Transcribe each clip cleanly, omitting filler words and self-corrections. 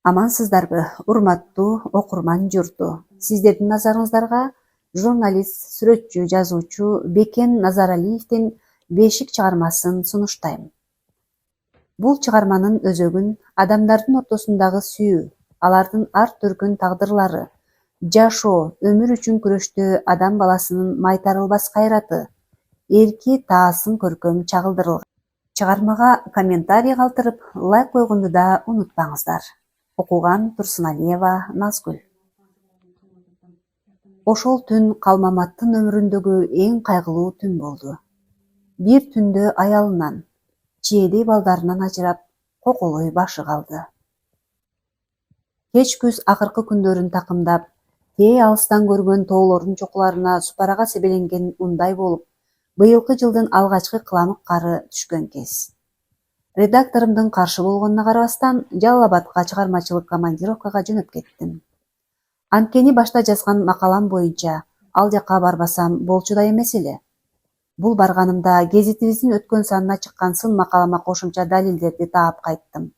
Амансыздарбы, урматтуу окурман журту. Сиздердин назарыңыздарга журналист, сүрөтчү, жазуучу Бекен Назаралиевдин Бешик чыгармасын сунуштайм. Бул чыгарманын өзөгүн адамдардын ортосундагы сүйүү, алардын ар түркүн тагдырлары, жашоо, өмүр үчүн күрөштө адам баласынын майтарылбас кайраты, эрки таасын көркөм чагылдырылган. Чыгармага комментарий калтырып, лайк койгонду да унутпаңыздар. Окуган Турсуналиева Назгүл. Ошол түн Калмаматтын өмүрүндөгү эң кайгылуу түн болду. Бир түндө аялынан, чээдей балдарынан ажырап, коколой башы калды. Кеч күз акыркы күндөрүн такымдап, тээ алыстан көргөн тоолордун чокуларына супарага себеленген ундай болуп, быйылкы жылдын алгачкы кыламык кары түшкөн кез. Редакторумдун каршы болгонуна карабастан, Жалал Абадка чыгармачылык командировкага жөнөп кеттим. Анткени башта жазган макалам боюнча ал жака барбасам болчу да эмес эле. Бул барганымда гезитибиздин өткөн санына чыккан сын макалама кошумча далилдерди таап кайттым.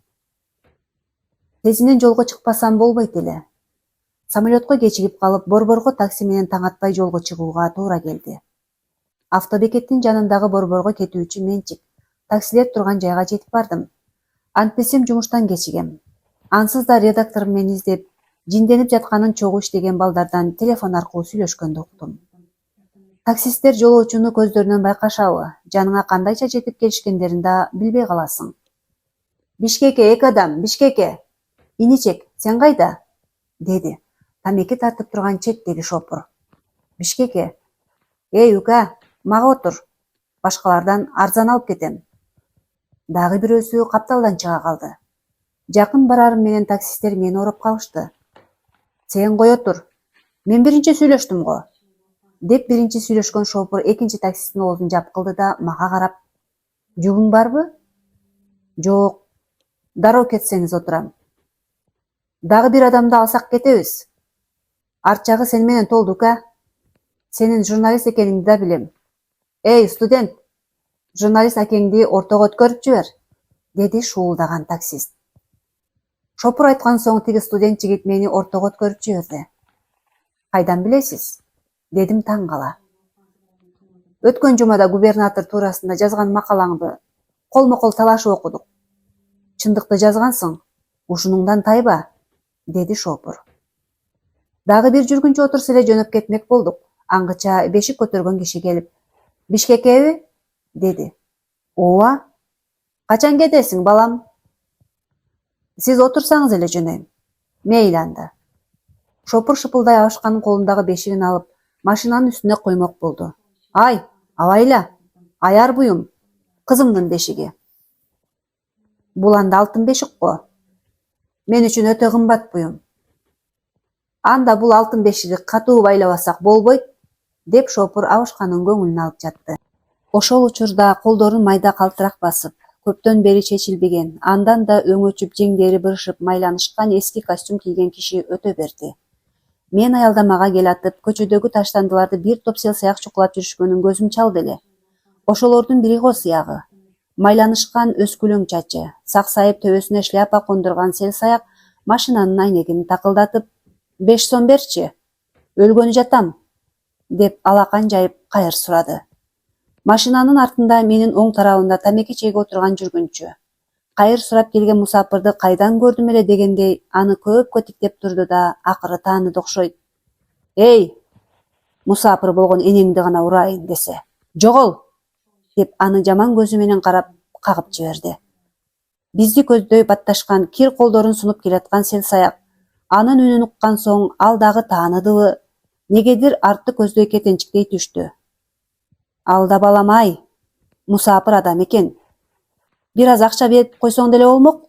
Тезинен жолго чыкпасам болбойт эле. Самолетко кечигип калып, борборго такси менен таң атпай жолго чыгууга туура келди. Автобекеттин жанындагы борборго кетүүчү менчик, таксилер турган жайга жетип бардым. Антпесем жумуштан кечигем. Ансыз да редакторум мени издеп, жинденип жатканын чогуу иштеген балдардан телефон аркылуу сүйлөшкөндү уктум. Таксисттер жолоочуну көздөрүнөн байкашабы, жаныңа кандайча жетип келишкендерин да билбей каласың. Бишкекке эки адам, Бишкекке. Иничек, сен кайда? Деди. Тамеки тартып турган четтеги шопур. Бишкекке. Эй, ука, мага отур. Башкалардан арзан алып кетем. Дагы бирөөсү капталдан чыга калды. Жакын барарым менен таксисттер мени ороп калышты. Сен кое тур. Мен биринчи сүйлөштүм го. Деп биринчи сүйлөшкөн шопур экинчи таксисттин оозун жапкылды да мага карап: Жугуң барбы? Жок. Дароо кетсеңиз отурам. Дагы бир адамды алсак кетебиз. Арт жагы сени менен толду, ука. Сенин журналист экениңди да билем. Эй, студент, журналист акеңди ортого өткөрүп жибер, деди шуулдаган таксист. Шопур айткан соң тиги студент жигит мени ортого өткөрүп жиберди. Кайдан билесиз? Дедим таң кала. Өткөн жумада губернатор туурасында жазган макалаңды колмо-кол талашып окудук. Чындыкты жазгансың, ушунуңдан тайба, деди шопур. Дагы бир жүргүнчү отурса эле жөнөп кетмек болдук. Аңгыча бешик көтөргөн киши келип: Бишкекеби? Деди. Ооба. Качан кетесиң, балам? Сиз отурсаңыз эле жөнөйм. Мейли анда. Шопур шыпылдай абышканын колундагы бешигин алып, машинанын үстүнө коймок болду. Ай, абайла. Аяр буюм. Кызымдын бешиги. Бул анда алтын бешик го. Мен үчүн өтө кымбат буюм. Анда бул алтын бешиги катуу байлабасак болбойт, деп шопур абышканын көңүлүн алып жатты. Ошол учурда колдорун майда калтырак басып, көптөн бери чечилбеген, андан да өңөчүп жеңдери бырышып майланышкан эски костюм кийген киши өтө берди. Мен аялдамага келатып, көчөдөгү таштандыларды бир топ селсаяк чукулап жүрүшкөнүн көзүм чалды эле. Ошолордун бири го сыягы. Майланышкан өскүлөң чачы, саксайып төбөсүнө шляпа кондурган селсаяк машинанын айнегин такылдатып: 5 сом берчи, өлгөнү жатам, деп алакан жайып кайыр сурады. Машинанын артында менин оң тарабымда тамеки чегип отурган жүргүнчү. Кайыр сурап келген мусапырды кайдан көрдүм эле дегендей аны көпкө тиктеп турду да акыры тааныды окшойт. Эй, мусапыр болгон энеңди гана урайын десе. Жогол, деп аны жаман көзү менен карап кагып жиберди. Бизди көздөй батташкан кир колдорун сунуп келаткан селсаяк. Анын үнүн уккан соң ал дагы тааныдыбы, негедир артты көздөй кетенчиктей түштү. Алда балам-ай, мусапыр адам экен. Бир аз акча берип койсоң деле болмок,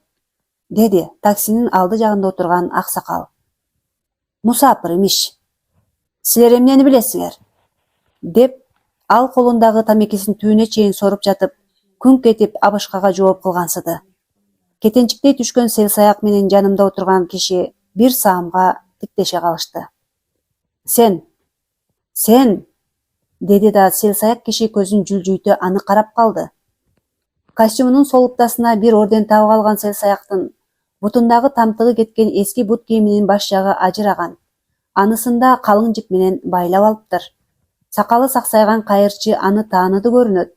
деди таксинин алды жагында отурган аксакал. Мусапыр имиш. Силер эмнени билесиңер? Деп ал колундагы тамекисин түбүнө чейин соруп жатып, күңк этип абышкага жооп кылгансыды. Кетенчиктей түшкөн селсаяк менен жанымда отурган киши бир саамга тиктеше калышты. Сен, деди да селсаяк киши көзүн жүлжүйтө аны карап калды. Костюмунун сол ыптасына бир орден табып алган селсаяктын Бутундагы тамтыгы кеткен эски бут кийиминин баш жагы ажыраган. Анысында калың жип менен байлап алыптыр. Сакалы саксайган кайырчы аны тааныды көрүнөт.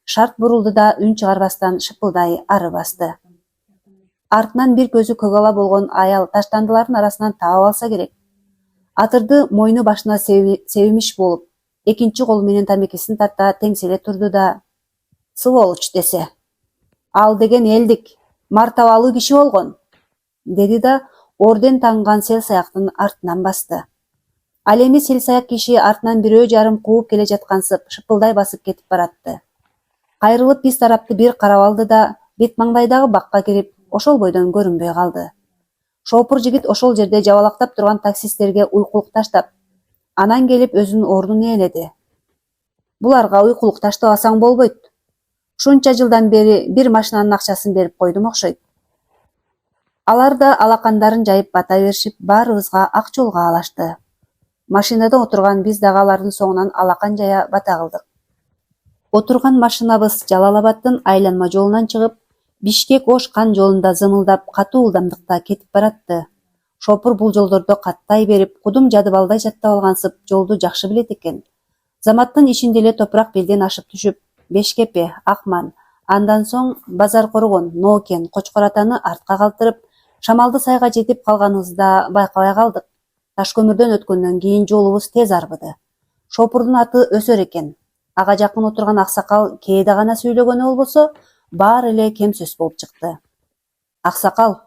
Шарт бурулду да үн чыгарбастан шыпылдай ары басты. Артынан бир көзү көгала болгон аял таштандылардын арасынан таап алса керек. Атырды мойну башына себимиш болуп, экинчи колу менен тамекисин тарта теңселе турду да: "Сволочь десе. Ал деген элдик, мартабалуу киши болгон", деди да орден таңган сел саяктын артынан басты. Ал эми сел саяк киши артынан бирөө жарым кууп келе жаткансып шыпылдай басып кетип баратты. Кайрылып биз тарапты бир карап алды да бет маңдайдагы бакка кирип, ошол бойдон көрүнбөй калды. Шопур жигит ошол жерде жабалактап турган таксисттерге уйкулук таштап, анан келип өзүнүн ордун ээледи. "Буларга уйкулук таштабасаң болбойт. Ушунча жылдан бери бир машинанын акчасын берип койдум окшойт." Алар да алакандарын жайып бата беришип, баарыбызга ак жолго алышты. Машинада отурган биз дагы алардын соңунан алакан жая бата кылдык. Отурган машинабыз Жалал-Абадтын айланма жолунан чыгып, Бишкек-Ош-Кан жолунда зымылдап, катуу ылдамдыкта кетип баратты. Шопур бул жолдордо каттай берип, кудум жадыбалдай жаттап алгансып, жолду жакшы билет экен. Заматтын ичинде эле топурак белден ашып түшүп, Бешкепе, Акман, андан соң Базар Коргон, Ноокен, Кочкор Атаны артка калтырып, Шамалды сайга жетип калганыбызда байкабай калдык. Ташкөмүрдөн өткөндөн кийин жолубуз тез арбыды. Шопурдун аты Өсөр экен. Ага жакын отурган аксакал кээде гана сүйлөгөнү болбосо, баары эле кем сөз болуп чыкты. "Аксакал,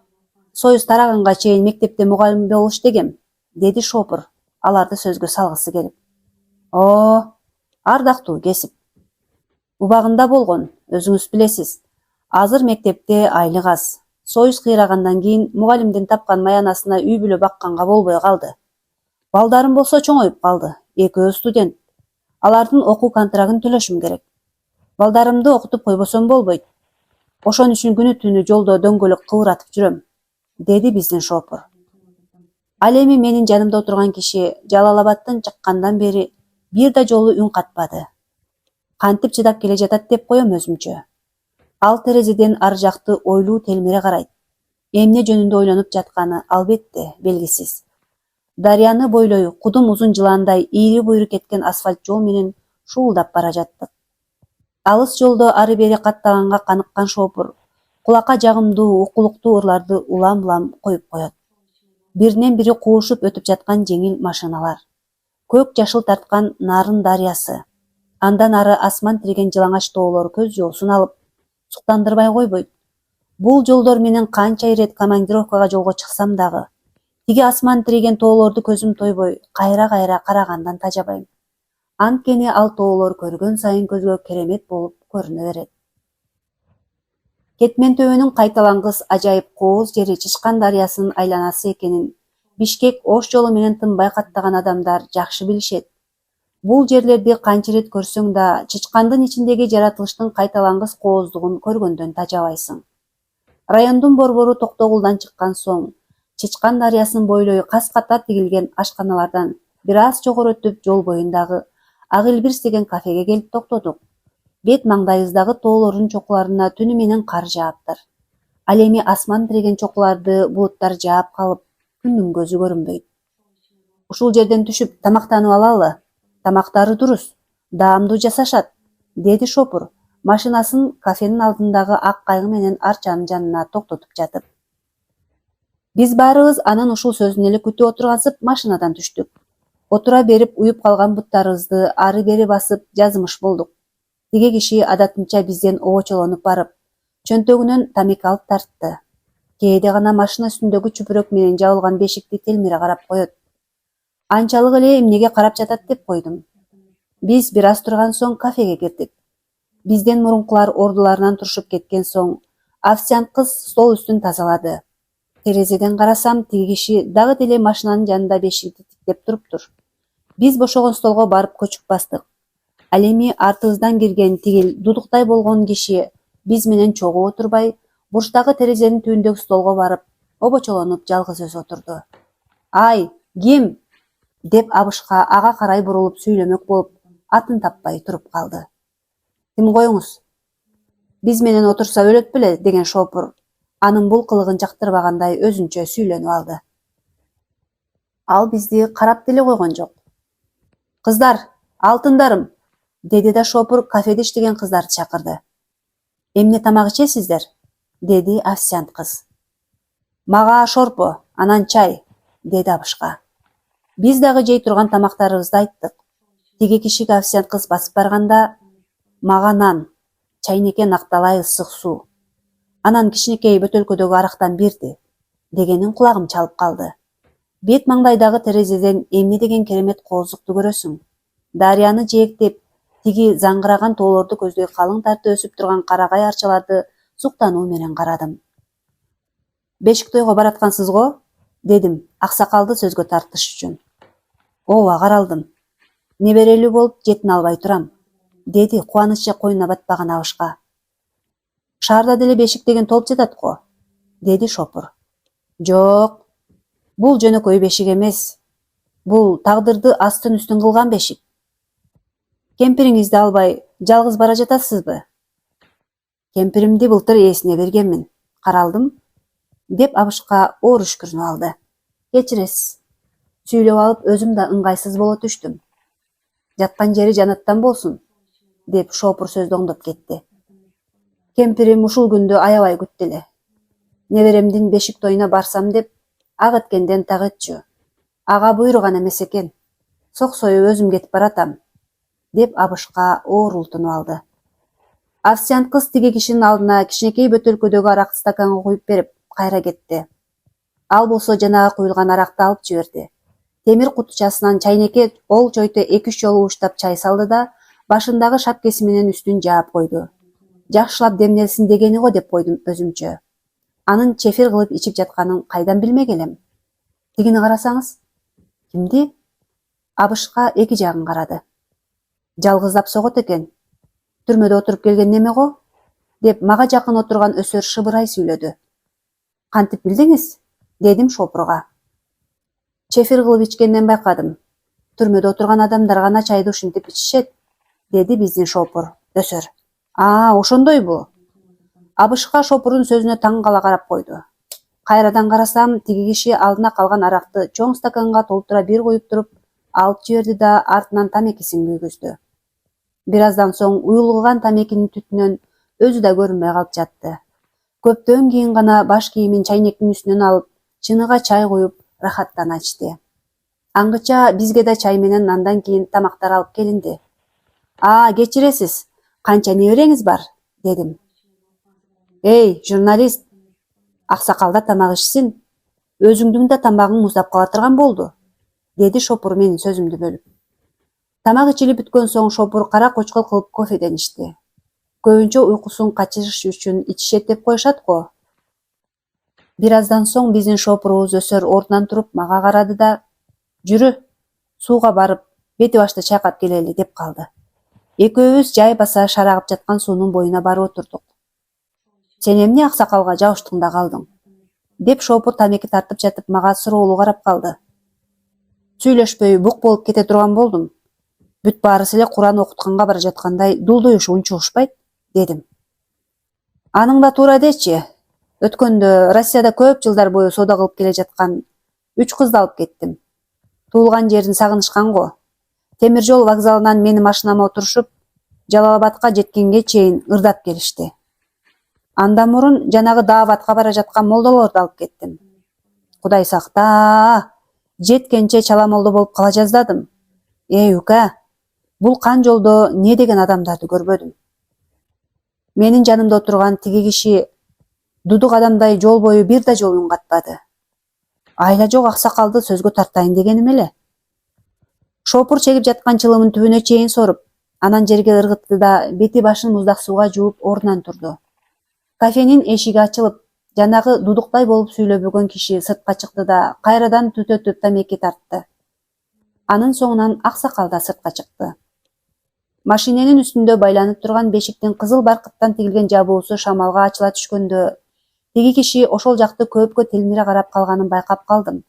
союз тараганга чейин мектепте мугалим болуп иштегем", деди Шопур, аларды сөзгө салгысы келип. "О, ардактуу кесип. Убагында болгон, өзүңүз билесиз. Азыр мектепте айлык аз. Союз кыйрагандан кийин мугалимдин тапкан маянасына үй бүлө бакканга болбой калды. Балдарым болсо чоңоюп калды, экөө студент. Алардын окуу контрагын төлөшүм керек. Балдарымды окутуп койбосом болбойт. Ошон үчүн күнү түнү жолдо дөңгөлөк кыбыратып жүрөм", деди биздин Шопур. Ал эми менин жанымда отурган киши Жалал-Абадтан чыккандан бери бир да жолу үн катпады. Кантип чыдап келе жатат деп коем өзүмчө. Ал терезеден ары жакты ойлуу телмире карайт. Эмне жөнүндө ойлонуп жатканы албетте белгисиз. Дарыяны бойлой кудум узун жыландай ийри буйру кеткен асфальт жол менен шуулдап бара жаттык. Алыс жолдо ары бери каттаганга каныккан Шопур кулакка жагымдуу, укулуктуу ырларды улам-улам коюп коет. Биринен бири куушуп өтүп жаткан жеңил машиналар. Көк жашыл тарткан Нарын дарыясы. Андан ары асман тириген жылаңач тоолор көз жоосун алып, суктандырбай койбойт. Бул жолдор менен канча ирет командировкага жолго чыксам дагы, тиги асман тириген тоолорду көзүм тойбой, кайра-кайра карагандан тажабайм. Анткени ал тоолор көргөн сайын көзгө керемет болуп көрүнө берет. Кетмен төбөнүн кайталангыс ажайып кооз жери Чычкан дарыясынын айланасы экенин Бишкек-Ош жолу менен тынбай каттаган адамдар жакшы билишет. Бул жерлерди канча ирет көрсөң да, Чычкандын ичиндеги жаратылыштын кайталангыс кооздугун көргөндөн тажабайсың. Райондун борбору Токтогулдан чыккан соң, Чычкан дарыясын бойлой кас-катар тигилген ашканалардан бир аз жогору өтүп жол боюндагы Ак Илбирс деген кафеге келип токтодук. Бет маңдайыбыздагы тоолордун чокуларына түнү менен кар жааптыр. Ал эми асман тириген чокуларды булуттар жаап калып, күндүн көзү көрүнбөйт. "Ушул жерден түшүп тамактанып алалы. Тамактары дурус, даамдуу жасашат", деди Шопур, машинасын кафенин алдындагы ак кайгы менен арчанын жанына токтотуп жатып. Биз баарыбыз анын ушул сөзүн эле күтүп отургансып машинадан түштүк. Отура берип уюп калган буттарыбызды ары бери басып жазымыш болдук. Тиги киши адатынча бизден обочолонуп барып, чөнтөгүнөн тамеки алып тартты. Кээде гана машина үстүндөгү чүпүрөк менен жабылган бешикти телмире карап коет. Анчалык эле эмнеге карап жатат деп койдум. Биз бир аз турган соң кафеге кирдик. Бизден мурункулар ордуларынан турушуп кеткен соң, официант кыз стол үстүн тазалады. Терезеден карасам, тиги киши дагы деле машинанын жанында бешикти тиктеп туруптур. Биз бошогон столго барып көчүк бастык. Ал эми артыбыздан кирген тигил дудуктай болгон киши биз менен чогуу отурбай, бурчтагы терезенин түбүндөгү столго барып, обочолонуп жалгыз өзү отурду. "Ай, ким?" деп абышка ага карай бурулуп сүйлөмөк болуп, атын таппай туруп калды. "Тим коюңуз. Биз менен отурса өлөт беле", деген Шопур Анын бул кылыгын жактырбагандай өзүнчө сүйлөнүп алды. Ал бизди карап деле койгон жок. Кыздар, алтындарым, деди да шопур кафеде иштеген кыздарды чакырды. Эмне тамак ичесиздер? Деди официант кыз. Мага шорпо, анан чай, деди Абышка. Биз дагы жей турган тамактарыбызды айттык. Тиги кишиге официант кыз басып барганда, мага нан, чайнеке накталай ысык суу, анан кичинекей бөтөлкөдөгү арактан берди дегенин кулагым чалып калды. Бет маңдайдагы терезеден эмне деген керемет коозукту көрөсүң. Дарыяны жээктеп, тиги заңгыраган тоолорду көздөй калың тартып өсүп турган карагай арчаларды суктануу менен карадым. Бешик тойго бараткансыз го? Дедим, аксакалды сөзгө тартыш үчүн. Ооба, каралдым. Неберелүү болуп жетине албай турам, деди кубанычы коюна батпаган Абышка. Шаарда деле бешик деген толуп жатат го, деди шопур. Жок, бул жөнөкөй бешик эмес. Бул тагдырды астын үстүн кылган бешик. Кемпириңизди албай, жалгыз бара жатасызбы? Кемпиримди былтыр ээсине бергенмин. Каралдым, деп Абышка оор үшкүрүнүп алды. Кечиресиз. Сүйлөп алып өзүм да ыңгайсыз боло түштүм. Жаткан жери жанаттан болсун, деп шопур сөздү оңдоп кетти. Кемпирим ушул күндү аябай күттү эле. Неберемдин бешик тоюна барсам деп, ак эткенден так этчү. Ага буйруган эмес экен. Соксоюп өзүм кетип баратам, деп Абышка оор ултунуп алды. Официант кыз тиги кишинин алдына кичинекей бөтөлкөдөгү аракты стаканга куюп берип, кайра кетти. Ал болсо жанагы куюлган аракты алып жиберди. Темир кутучасынан чайнеке ол чойто 2-3 жолу уштап чай салды да, башындагы шапкеси менен үстүн жаап койду. Жакшылап демнелсин дегени го деп койдум өзүмчө. Анын чефир кылып ичип жатканын кайдан билмек элем? Тигини карасаңыз. Кимди? Абышка эки жагын карады. Жалгыздап согот экен. Түрмөдө отуруп келген неме го? Деп мага жакын отурган өсөр шыбырай сүйлөдү. Кантип билдиңиз? Дедим шопурга. Чефир кылып ичкенинен байкадым. Түрмөдө отурган адамдар гана чайды ушинтип ичишет, деди биздин шопур, өсөр. Ошондойбу? Абышка шопурдун сөзүнө таң кала карап койду. Кайрадан карасам, тиги киши алдына калган аракты чоң стаканга толтура бир куюп туруп, алып жиберди да артынан тамекисин күйгүздү. Бир аздан соң уюлган тамекинин түтүнөн өзү да көрүнбөй калып жатты. Көптөн кийин гана баш кийимин чайнектин үстүнөн алып, чыныга чай куюп, рахаттана ичти. Аңгыча бизге да чай менен андан кийин тамактар алып келинди. Кечиресиз, канча небереңиз бар? Дедим. Эй, журналист, аксакалда тамак ичсин, өзүңдүн да тамагың муздап кала турган болду, деди шопур менин сөзүмдү бөлүп. Тамак ичилип бүткөн соң шопур кара кочкол кылып кофеден ичти. Көбүнчө уйкусун качырыш үчүн ичишет деп коюшат го. Бир аздан соң биздин шопурубуз өсөр ордунан туруп мага карады да, жүрү, сууга барып, бети башты чайкап келели деп калды. Экөөбүз жай баса шарагып жаткан суунун боюна барып отурдук. Сен эмне аксакалга жабыштың да калдың? Деп шопур тамеки тартып жатып мага суроолуу карап калды. Сүйлөшпөй бук болуп кете турган болдум. Бүт баарысы эле Куран окутканга бара жаткандай дулдуюшу унчугушпайт, дедим. Аның да туура дечи. Өткөндө Россияда көп жылдар бою соода кылып келе жаткан 3 кызды алып кеттим. Туулган жерин сагынышкан го. Темир жол вокзалынан мени машинама отурушуп, Жалал-Абадка жеткенге чейин ырдап келишти. Андан мурун жанагы дааватка бара жаткан молдолорду алып кеттим. Кудай сакта, жеткенче чала молдо болуп кала жаздадым. Ука, бул кан жолдо не деген адамдарды көрбөдүм. Менин жанымда отурган тиги киши дудук адамдай жол бою бир да жол үн катпады. Айла жок аксакалды сөзгө тартайын дегеним эле. Шопур чегип жаткан чылымын түбүнө чейин соруп, анан жерге ыргытты да бети башын муздак сууга жууп ордунан турду. Кафенин эшиги ачылып, жанагы дудуктай болуп сүйлөбөгөн киши сыртка чыкты да кайрадан түтөтүп тамеки тартты. Анын соңунан аксакал да сыртка чыкты. Машиненин үстүндө байланып турган бешиктин кызыл баркыттан тигилген жабуусу шамалга ачыла түшкөндө тиги киши ошол жакты көпкө телмире карап калганын байкап калдым.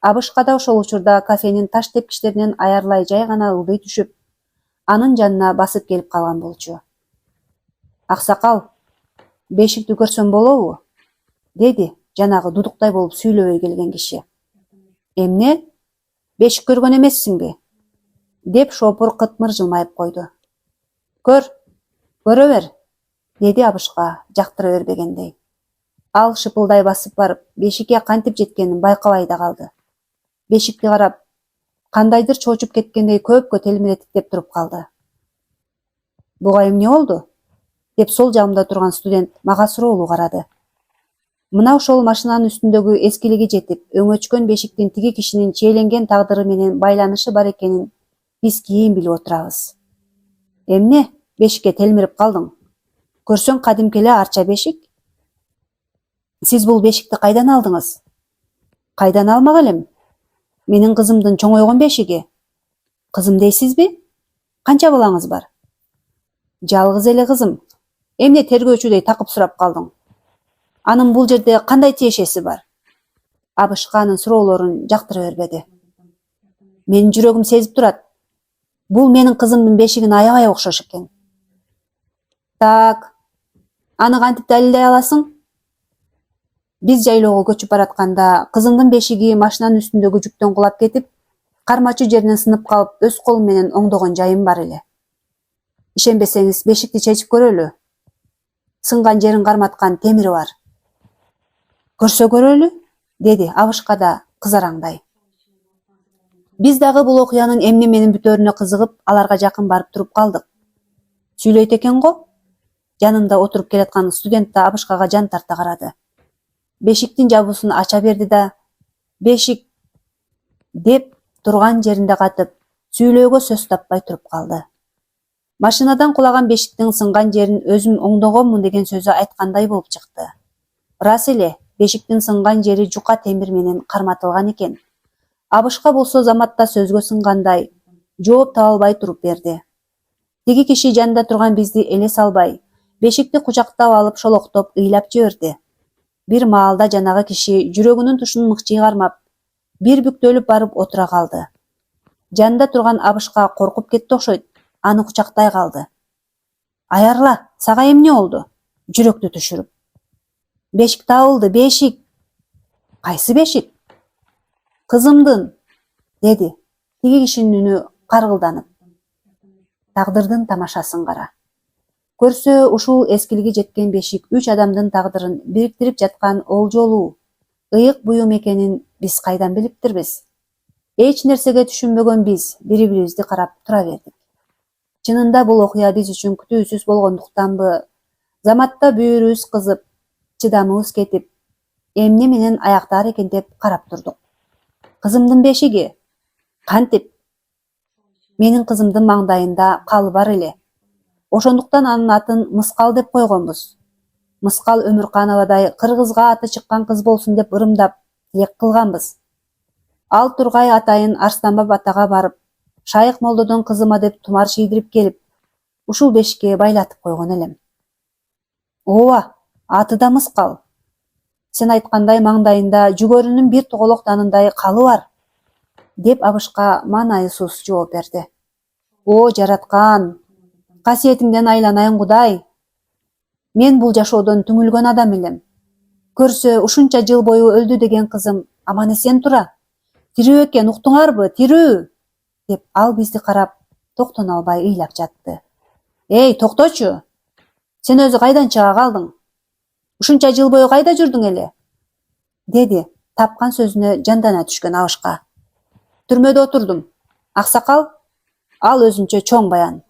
Абышка да ошол учурда кафенин таш тепкичтеринен аярлай жай гана ылдый түшүп, анын жанына басып келип калган болчу. Аксакал, бешикти көрсөм болобу? деди жанагы дудуктай болуп сүйлөбөй келген киши. Эмне? Бешик көргөн эмессиңби? Деп шопур кытмыр жылмайып койду. Көрө бер, деди Абышка жактыра бербегендей. Ал шыпылдай басып барып, бешикке кантип жеткенин байкабай да калды. Бешикти карап, кандайдыр чоочуп кеткендей көпкө телмиретиктеп туруп калды. Буга эмне болду? Деп сол жагымда турган студент мага суроолуу карады. Мына ошол машинанын үстүндөгү эскилиги жетип, өңөчкөн бешиктин тиги кишинин чейленген тагдыры менен байланышы бар экенин биз кийин билип отурабыз. Эмне? Бешикке телмирип калдың? Көрсөң кадимки эле арча бешик. Сиз бул бешикти кайдан алдыңыз? Кайдан алмак элем? Менин кызымдын чоңойгон бешиги. Кызым дейсизби? Канча балаңыз бар? Жалгыз эле кызым. Эмне тергөөчүдөй такып сурап калдың? Анын бул жерде кандай тиешеси бар? Абышка анын суроолорун жактыра бербеди. Менин жүрөгүм сезип турат. Бул менин кызымдын бешигине аябай окшош экен. Так, аны кантип далилдей аласың? Биз жайлоого көчүп баратканда кызымдын бешиги машинанын үстүндөгү жүктөн кулап кетип, кармачы жеринен сынып калып, өз колум менен оңдогон жайым бар эле. Ишенбесеңиз, бешикти чечип көрөлү. Сынган жерин карматкан темири бар. Көрсө көрөлү, деди Абышка да кызараңдай. Биз дагы бул окуянын эмне менен бүтөөрүнө кызыгып, аларга жакын барып туруп калдык. Сүйлөйт экен го? Жанында отуруп келаткан студент да Абышкага жан тарта карады. Бешиктин жабуусун ача берди да, бешик деп турган жеринде катып, сүйлөөгө сөз таппай туруп калды. Машинадан кулаган бешиктин сынган жерин өзүм оңдогонмун деген сөзү айткандай болуп чыкты. Рас эле, бешиктин сынган жери жука темир менен карматылган экен. Абышка болсо заматта сөзгө сынгандай, жооп таба албай туруп берди. Тиги киши жанында турган бизди эле салбай, бешикти кучактап алып шолоктоп ыйлап жиберди. Бир маалда жанагы киши жүрөгүнүн тушун мыкчый кармап, бир бүктөлүп барып отура калды. Жанында турган Абышка коркуп кетти окшойт, аны кучактай калды. Аярла, сага эмне болду? Жүрөктү түшүрүп. Бешик табылды, бешик. Кайсы бешик? Кызымдын, деди. Тиги кишинин үнү каргылданып. Тагдырдын тамашасын кара. Көрсө, ушул эскилиги жеткен бешик 3 адамдын тагдырын бириктирип жаткан олжолуу, ыйык буюм экенин биз кайдан билиптирбиз? Эч нерсеге түшүнбөгөн биз бири-бирибизди карап тура бердик. Чынында бул окуя биз үчүн күтүүсүз болгондуктанбы, заматта бүйүрүбүз кызып, чыдамыбыз кетип, эмне менен аяктаар экен деп карап турдук. Кызымдын бешиги? Кантип? Менин кызымдын маңдайында калы бар эле. Ошондуктан анын атын Мыскал деп койгонбуз. Мыскал Өмүркановадай кыргызга аты чыккан кыз болсун деп ырымдап, тилек кылганбыз. Ал Тургай атайын Арстанбап атага барып, Шайык молдодон кызыма деп тумар шийдирип келип, ушул бешикке байлатып койгон элем. Ооба, аты да Мыскал. Сен айткандай маңдайында жүгөрүнүн бир тоголок данындай калы бар, деп Абышка маанайсыз жооп берди. О, жараткан, касиетиңден айланайын Кудай. Мен бул жашоодон түңүлгөн адам элем. Көрсө, ушунча жыл бою өлдү деген кызым аман эсен тура. Тирүү экен, уктуңарбы, тирүү, деп ал бизди карап, токтоно албай ыйлап жатты. Эй, токточу. Сен өзү кайдан чыга калдың? Ушунча жыл бою кайда жүрдүң эле? Деди, тапкан сөзүнө жандана түшкөн Абышка. Түрмөдө отурдум. Аксакал? Ал өзүнчө чоң баян.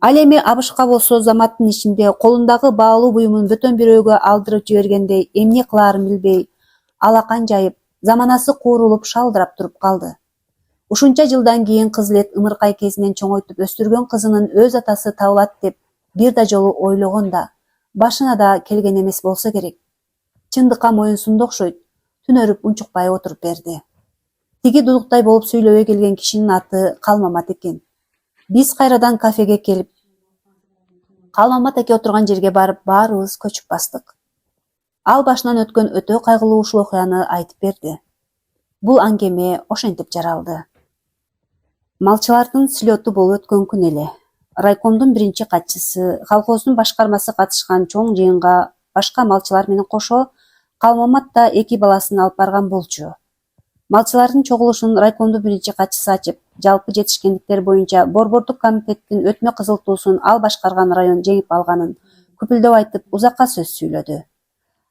Ал эми Абышка болсо заматтын ичинде колундагы баалуу буюмун бөтөн бирөөгө алдырып жибергендей эмне кылаарын билбей, алакан жайып, заманасы куурулуп шалдырап туруп калды. Ушунча жылдан кийин кыз элет ымыркай кезинен чоңойтуп өстүргөн кызынын өз атасы табылат деп бир да жолу ойлогон да, башына да келген эмес болсо керек. Чындыкка моюнсунду окшойт, түнөрүп унчукпай отуруп берди. Тиги дудуктай болуп сүйлөбөй келген кишинин аты Калмамат экен. Биз кайрадан кафеге келип, Калмамат эке отурган жерге барып, баарыбыз көчүп бастык. Ал башынан өткөн өтө кайгылуу ушул окуяны айтып берди. Бул аңгеме ошентип жаралды. Малчылардын слету болуп өткөн күн эле. Райкомдун биринчи катчысы, колхоздун башкармасы катышкан чоң жыйынга башка малчылар менен кошо Калмамат да 2 баласын алып барган болчу. Малчылардын чогулушунун райкомдун биринчи катчысы ачып, жалпы жетишкендиктер боюнча Борбордук комитеттин өтмө кызылтуусун ал башкарган район жеңип алганын күпүлдөп айтып, узакка сөз сүйлөдү.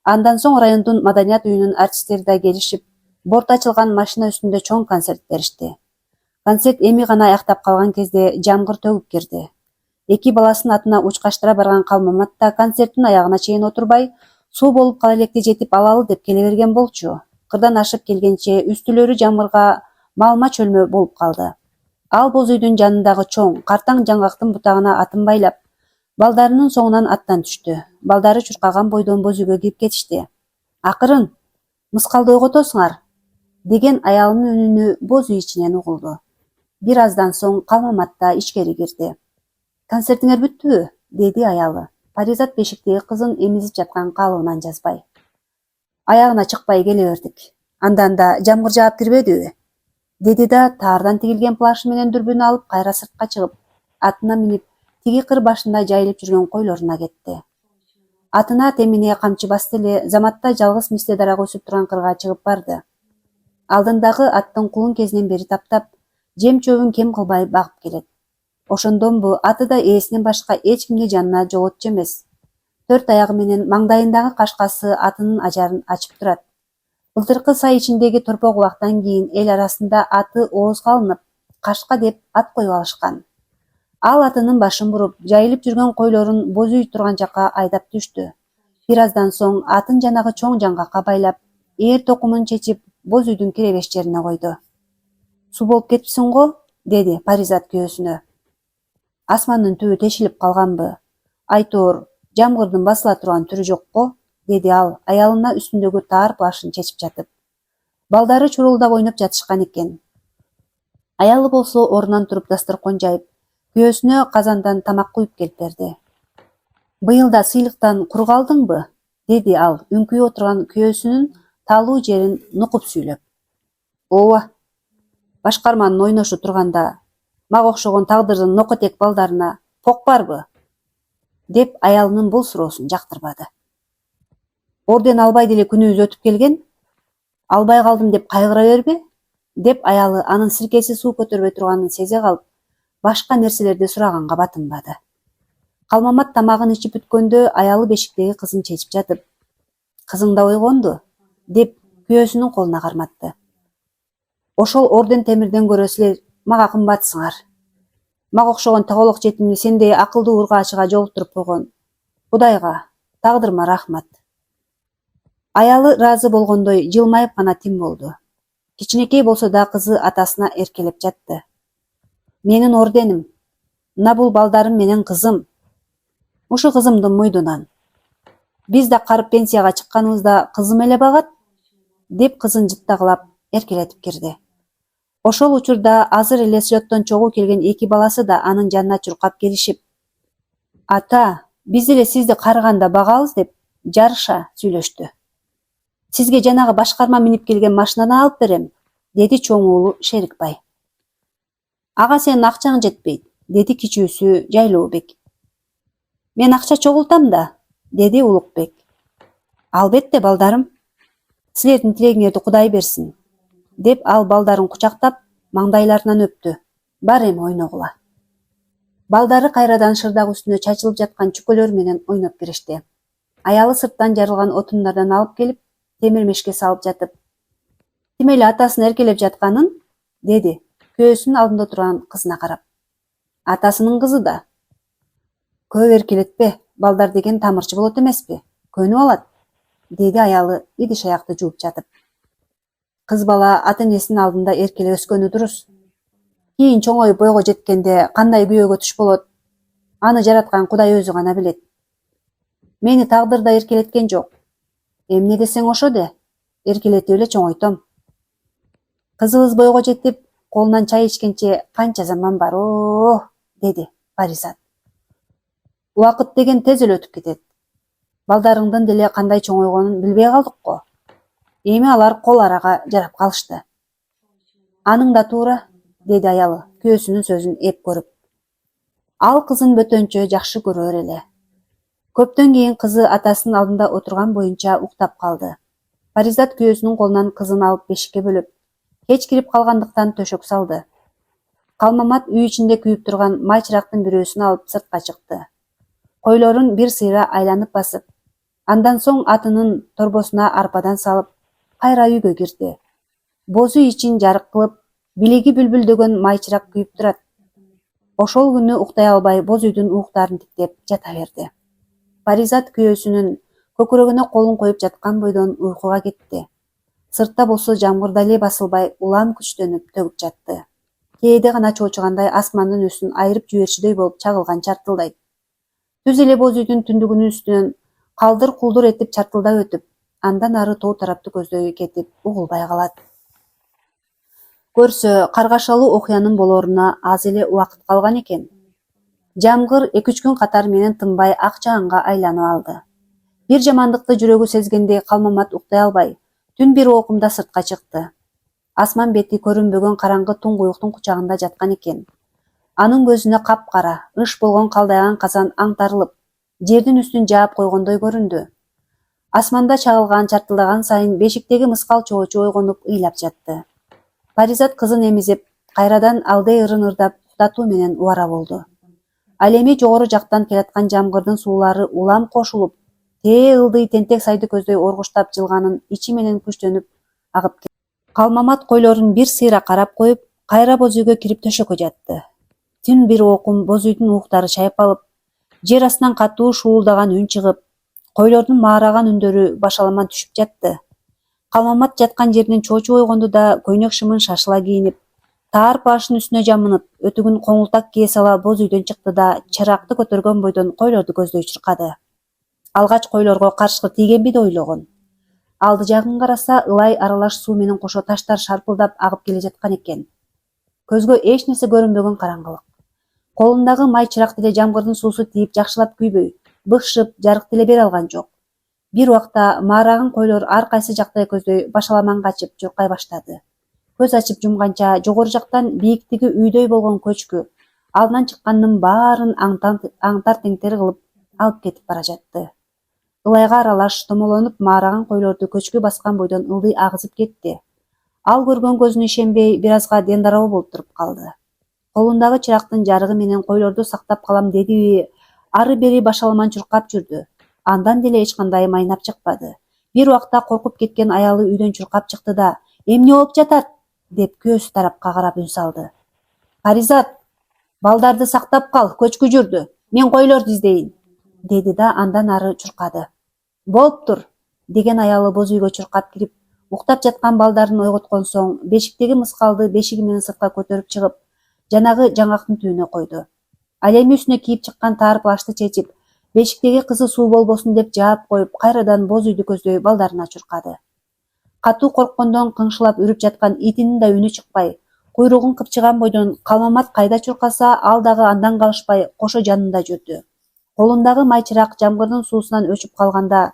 Андан соң райондун маданият үйүнүн артисттери да келишип, борт ачылган машина үстүндө чоң концерт беришти. Концерт эми гана аяктап калган кезде жамгыр төгүп кирди. 2 баласын атына учкаштыра барган Калмамат да концерттин аягына чейин отурбай, суу болуп кала электе жетип алалы деп келе берген болчу. Кырдан ашып келгенче үстүлөрү жамгырга малма чөлмө болуп калды. Ал боз үйдүн жанындагы чоң, картаң жаңгактын бутагына атын байлап, балдарынын соңунан аттан түштү. Балдары чуркаган бойдон боз үйгө кирип кетишти. Акырын, мыскалды ойготосуңар, деген аялынын үнүнү боз үй ичинен угулду. Бир аздан соң Калмамат да ичкери кирди. Концертиңер бүттүбү? Деди аялы. Паризат бешиктеги кызын эмизип жаткан калыбынан жазбай. Аягына чыкпай келе бердик. Андан да жамгыр жаап кирбедиби? Деди да таардан тигилген плашы менен дүрбүн алып кайра сыртка чыгып, атына минип, тиги кыр башында жайылып жүргөн койлоруна кетти. Атына темине камчы басты эле заматта жалгыз мисте дарак өсүп турган кырга чыгып барды. Алдындагы аттын кулун кезинен бери таптап, жем чөбүн кем кылбай багып келет. Ошондонбу аты да ээсинен башка эч кимди жанына жоготчу эмес. 4 аягы менен маңдайындагы кашкасы атынын ажарын ачып турат. Былтыркы сай ичиндеги торпо кулактан кийин эл арасында аты оозго алынып, кашка деп ат коюп алышкан. Ал атынын башын буруп, жайылып жүргөн койлорун боз үй турган жакка айдап түштү. Бир аздан соң атын жанагы чоң жаңгакка байлап, ээр токумун чечип, боз үйдүн киребеш жерине койду. Суу болуп кетипсиң го? Деди Паризат күйөөсүнө. Асмандын түбү тешилип калганбы? Айтор, жамгырдын басыла турган түрү жок го? Деди ал, аялына үстүндөгү таар плашын чечип жатып. Балдары чурулдап ойноп жатышкан экен. Аялы болсо ордунан туруп дасторкон жайып, күйөөсүнө казандан тамак куюп келип берди. Быйыл да сыйлыктан кур калдыңбы? Деди ал, үңкүйүп отурган күйөөсүнүн таалуу жерин нукуп сүйлөп. Ооба. Башкарманын ойношу турганда, мага окшогон тагдырдын нокотек балдарына пок барбы? Деп аялынын бул суроосун жактырбады. Орден албай деле күнүбүз өтүп келген. Албай калдым деп кайгыра бербе? Деп аялы анын сиркеси суу көтөрбөй турганын сезе калып, башка нерселерди сураганга батынбады. Калмамат тамагын ичип бүткөндө аялы бешиктеги кызын чечип жатып, кызың да ойгонду, деп күйөөсүнүн колуна карматты. Ошол орден темирден көрө силер мага кымбатсыңар. Мага окшогон тоголок жетимди сендей акылдуу ургаачыга жолуктуруп койгон Кудайга, тагдырыма рахмат. Аялы ыраазы болгондой жылмайып гана тим болду. Кичинекей болсо да кызы атасына эркелеп жатты. Менин орденим, мына бул балдарым менен кызым. Ушу кызымдын муйдунан. Биз да карып пенсияга чыкканыбызда кызым эле багат, деп кызын жыттагылап эркелетип кирди. Ошол учурда азыр эле слеттон чогуу келген 2 баласы да анын жанына чуркап келишип, ата, биз деле сизди карыганда багабыз деп жарыша сүйлөштү. Сизге жанагы башкарма минип келген машинаны алып берем, деди чоң уулу Шерикбай. Ага сенин акчаң жетпейт, деди кичүүсү Жайлообек. Мен акча чогултам да, деди Улукбек. Албетте балдарым, силердин тилегиңерди Кудай берсин, деп ал балдарын кучактап, маңдайларынан өптү. Бар эми ойногула. Балдары кайрадан шырдак үстүнө чачылып жаткан чүкөлөр менен ойноп киришти. Аялы сырттан жарылган отундардан алып келип, темир мешке салып жатып, ким эле атасын эркелеп жатканын, деди күйөөсүнүн алдында турган кызына карап. Атасынын кызы да. Көп эркелетпе, балдар деген тамырчы болот эмеспи, көнүп алат, деди аялы идиш аякты жууп жатып. Кыз бала ата энесинин алдында эркелеп өскөнү дурус. Кийин чоңоюп бойго жеткенде кандай күйөөгө туш болот, аны жараткан Кудай өзү гана билет. Мени тагдыр да эркелеткен жок. Эмне десең ошо де, эркелетип эле чоңойтом. Кызыбыз бойго жетип, колунан чай ичкенче канча заман бар, деди Паризат. Убакыт деген тез эле өтүп кетет. Балдарыңдын деле кандай чоңойгонун билбей калдык го. Эми алар кол арага жарап калышты. Аның да туура, деди аялы, күйөөсүнүн сөзүн эп көрүп. Ал кызын бөтөнчө жакшы көрөр эле. Көптөн кийин кызы атасынын алдында отурган боюнча уктап калды. Паризат күйөөсүнүн колунан кызын алып бешикке бөлүп, кеч кирип калгандыктан төшөк салды. Калмамат үй ичинде күйүп турган май чырактын бирөөсүн алып сыртка чыкты. Койлорун бир сыйра айланып басып, андан соң атынын торбосуна арпадан салып, кайра үйгө кирди. Боз үй ичин жарык кылып, билиги бүлбүлдөгөн май чырак күйүп турат. Ошол күнү уктай албай боз үйдүн ууктарын тиктеп жата берди. Паризат күйөөсүнүн көкүрөгүнө колун коюп жаткан бойдон уйкуга кетти. Сыртта болсо жамгыр да эле басылбай, улам күчтөнүп төгүп жатты. Кээде гана чоочугандай асмандын үстүн айырып жиберчүдөй болуп чагылган чартылдайт. Түз эле боз үйдүн түндүгүнүн үстүнөн калдыр кулдур этип чартылдап өтүп, андан ары тоо тарапты көздөй кетип угулбай калат. Көрсө, каргашалуу окуянын болоруна аз эле убакыт калган экен. Жамгыр 2-3 күн катары менен тынбай ак чааңга айланып алды. Бир жамандыкты жүрөгү сезгендей Калмамат уктай албай, түн бир окумда сыртка чыкты. Асман бети көрүнбөгөн караңгы туңгуюктун кучагында жаткан экен. Анын көзүнө капкара, ыш болгон калдайган казан аңтарылып, жердин үстүн жаап койгондой көрүндү. Асманда чагылган чартылдаган сайын бешиктеги мыскал чоочу ойгонуп ыйлап жатты. Паризат кызын эмизеп, кайрадан алды ырын ырдап уктатуу менен убара болду. Ал эми жогору жактан келаткан жамгырдын суулары улам кошулуп, тээ ылдый тентек сайды көздөй оргуштап жылганын ичи менен күчтөнүп агып кетти. Калмамат койлорун бир сыйра карап коюп, кайра боз үйгө кирип төшөккө жатты. Түн бир окум боз үйдүн ууктары чайпалып, жер астынан катуу шуулдаган үн чыгып, койлордун маараган үндөрү башаламан түшүп жатты. Калмамат жаткан жеринен чоочу ойгонду да көйнөк шымын шашыла кийинип, таар плашын үстүнө жамынып, өтүгүн коңултак кие сала боз үйдөн чыкты да чыракты көтөргөн бойдон койлорду көздөй чуркады. Алгач койлорго каршылык тийгенби деп ойлогон. Алды жагын караса, ылай аралаш суу менен кошо таштар шарпылдап агып келе жаткан экен. Көзгө эч нерсе көрүнбөгөн караңгылык. Колундагы май чырак деле жамгырдын суусу тийип жакшылап күйбөй, быкшып, жарык деле бере алган жок. Бир убакта маараган койлор ар кайсы жакта көздөй башаламан качып чуркай баштады. Көз ачып жумганча жогору жактан бийиктиги үйдөй болгон көчкү алдынан чыккандын баарын аңтар теңтер кылып алып кетип бара жатты. Ылайга аралаш томолонуп маараган койлорду көчкү баскан бойдон ылдый агызып кетти. Ал көргөн көзүнө ишенбей, бир азга дендароо болуп туруп калды. Колундагы чырактын жарыгы менен койлорду сактап калам дедиби, ары бери башаламан чуркап жүрдү. Андан деле эч кандай майнап чыкпады. Бир убакта коркуп кеткен аялы үйдөн чуркап чыкты да, "Эмне болуп жатат?" деп күйөөсү тарапка карап үн салды. "Паризат, балдарды сактап кал, көчкү жүрдү. Мен койлорду издейин", деди да андан ары чуркады. "Болуптур", деген аялы боз үйгө чуркап кирип, уктап жаткан балдарын ойготкон соң, бешиктеги мыскалды бешиги менен сыртка көтөрүп чыгып, жанагы жаңгактын түбүнө койду. Ал эми үстүнө кийип чыккан таар плашты чечип, бешиктеги кызы суу болбосун деп жаап коюп, кайрадан боз үйдү көздөй балдарына чуркады. Катуу корккондон кыңшылап үрүп жаткан итинин да үнү чыкпай, куйругун кыпчыган бойдон Калмамат кайда чуркаса, ал дагы андан калышпай кошо жанында жүрдү. Колундагы май чырак жамгырдын суусунан өчүп калганда,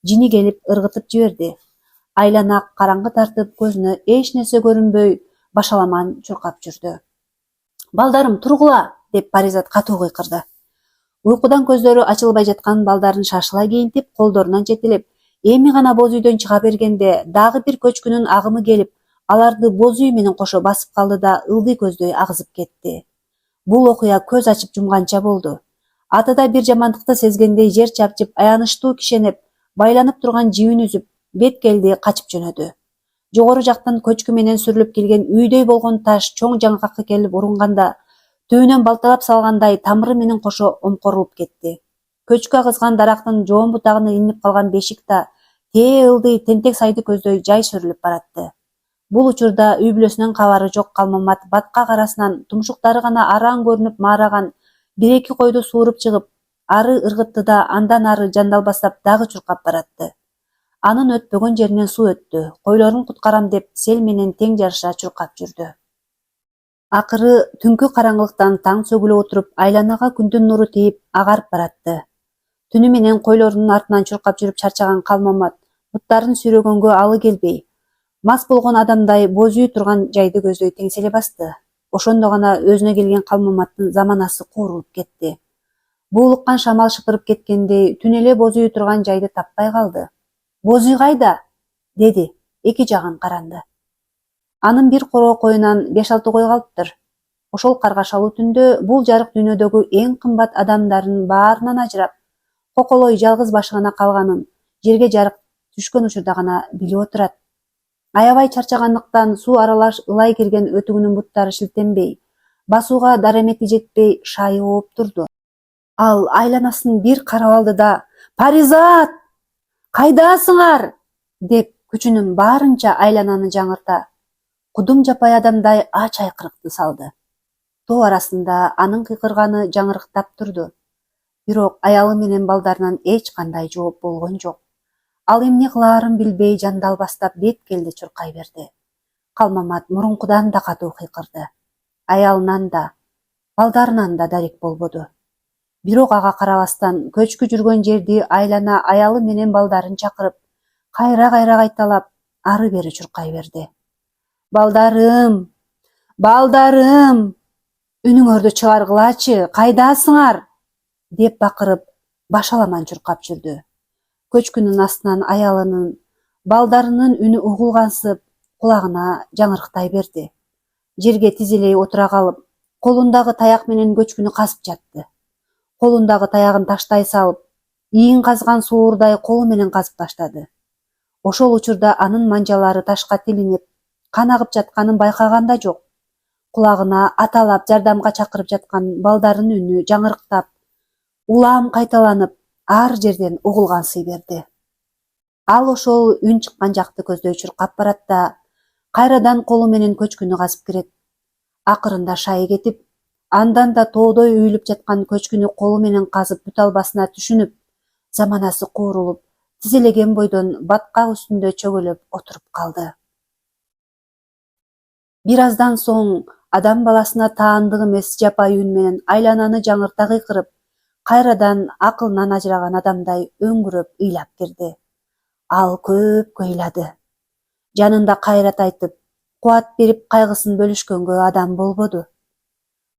жини келип ыргытып жиберди. Айлана караңгы тартып, көзүнө эч нерсе көрүнбөй, башаламан чуркап жүрдү. "Балдарым, тургула!" деп Паризат катуу кыйкырды. Уйкудан көздөрү ачылбай жаткан балдарын шашыла кийинтип, колдорунан жетелеп, эми гана боз үйдөн чыга бергенде, дагы бир көчкүнүн агымы келип, аларды боз үй менен кошо басып калды да ылдый көздөй агызып кетти. Бул окуя көз ачып жумганча болду. Атыда бир жамандыкты сезгендей жер чапчып, аянычтуу кишенеп, байланып турган жибин үзүп, бет келди качып жөнөдү. Жогору жактан көчкү менен сүрүлүп келген үйдөй болгон таш чоң жаңгакка келип урунганда, түбүнөн балталап салгандай тамыры менен кошо омкорулуп кетти. Көчкү агызган дарактын жоон бутагына илинип калган бешик да тээ ылдый тентек сайды көздөй жай сүрүлүп баратты. Бул учурда үй бүлөсүнөн кабары жок Калмамат баткак арасынан тумшуктары гана араң көрүнүп маараган 1-2 койду сууруп чыгып, ары ыргытты да андан ары жандалбастап дагы чуркап баратты. Анын өтпөгөн жеринен суу өттү. Койлорун куткарам деп сел менен тең жарыша чуркап жүрдү. Акыры түнкү караңгылыктан таң сөгүлө отуруп, айланага күндүн нуру тийип агарып баратты. Түнү менен койлорунун артынан чуркап жүрүп чарчаган Калмамат буттарын сүйрөгөнгө алы келбей, мас болгон адамдай боз үй турган жайды көздөй теңселе басты. Ошондо гана өзүнө келген Калмаматтын заманасы куурулуп кетти. Буулуккан шамал шытырып кеткендей түн эле боз үй турган жайды таппай калды. Боз үй кайда? Деди, эки жагын каранды. Анын бир короо коюнан 5-6 кой калыптыр. Ошол каргашалуу түндө бул жарык дүйнөдөгү эң кымбат адамдардын баарынан ажырап, коколой жалгыз башы гана калганын жерге жарык түшкөн учурда гана билип отурат. Аябай чарчагандыктан суу аралаш ылай кирген өтүгүнүн буттары шилтенбей, басууга даремети жетпей шайы ооп турду. Ал айланасын бир карап алды да «Паризат! Кайдасыңар?» деп күчүнүн баарынча айлананы жаңырта, кудум жапай адамдай ач айкырыкты салды. Тоо арасында анын кыйкырганы жаңырыктап турду. Бирок аялы менен балдарынан эч кандай жооп болгон жок. Ал эмне кылаарын билбей жандалбастап бет келди чуркай берди. Калмамат мурункудан да катуу кыйкырды. Аялынан да, балдарынан да дарек болбоду. Бирок ага карабастан көчкү жүргөн жерди айлана аялы менен балдарын чакырып, кайра кайталап, ары бери чуркай берди. «Балдарым! Балдарым! Үнүңөрдү чыгаргылачы, кайдасыңар?» деп бакырып, башаламан чуркап жүрдү. Көчкүнүн астынан аялынын, балдарынын үнү угулгансып, кулагына жаңырыктай берди. Жерге тизилей отура калып, колундагы таяк менен көчкүнү казып жатты. Колундагы таягын таштай салып, ийин казган суурдай колу менен казып баштады. Ошол учурда анын манжалары ташка тилинип, кан агып жатканын байкаган да жок. Кулагына аталап жардамга чакырып жаткан балдарынын үнү жаңырыктап, улам кайталанып, ар жерден угулгансый берди. Ал ошол үн чыккан жакты көздөй чуркап барат да, кайрадан колу менен көчкүнү казып кирет. Акырында шайы кетип, андан да тоодой үйүлүп жаткан көчкүнү колу менен казып бүтө албасына түшүнүп, заманасы куурулуп, тизелеген бойдон баткак үстүндө чөгөлөп отуруп калды. Бир аздан соң адам баласына таандык эмес жапай үн менен айлананы жаңырта кыйкырып, кайрадан акылынан ажыраган адамдай өңгүрөп ыйлап кирди. Ал көп ыйлады. Жанында кайрат айтып, кубат берип кайгысын бөлүшкөнгө адам болбоду.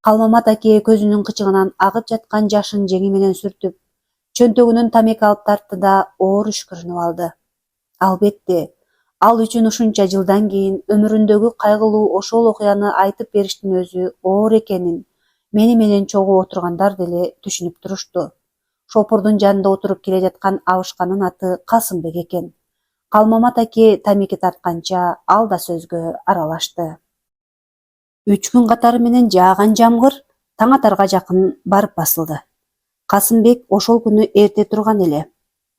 Калмамат аке көзүнүн кычыгынан агып жаткан жашын жеңи менен сүртүп, чөнтөгүнөн тамеки алып тартты да оор үшкүрүнүп алды. Албетте, ал үчүн ушунча жылдан кийин өмүрүндөгү кайгылуу ошол окуяны айтып бериштин өзү оор экенин мени менен чогуу отургандар деле түшүнүп турушту. Шопурдун жанында отуруп келе жаткан абышканын аты Касымбек экен. Калмамат аке тамеки тартканча ал да сөзгө аралашты. 3 күн катары менен жааган жамгыр таң атарга жакын барып басылды. Касымбек ошол күнү эрте турган эле.